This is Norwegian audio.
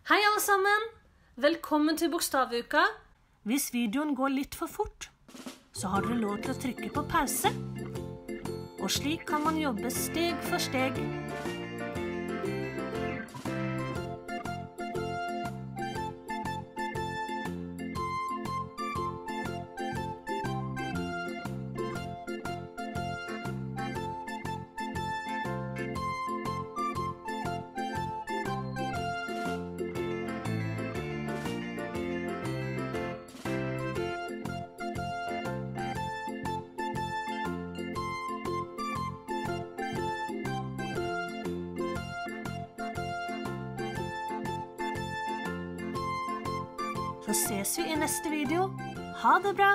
Hei alle sammen! Velkommen til Bokstavuka. Hvis videoen går litt for fort, så har dere lov til å trykke på pause. Og slik kan man jobbe steg for steg. Så ses vi i neste video. Ha det bra!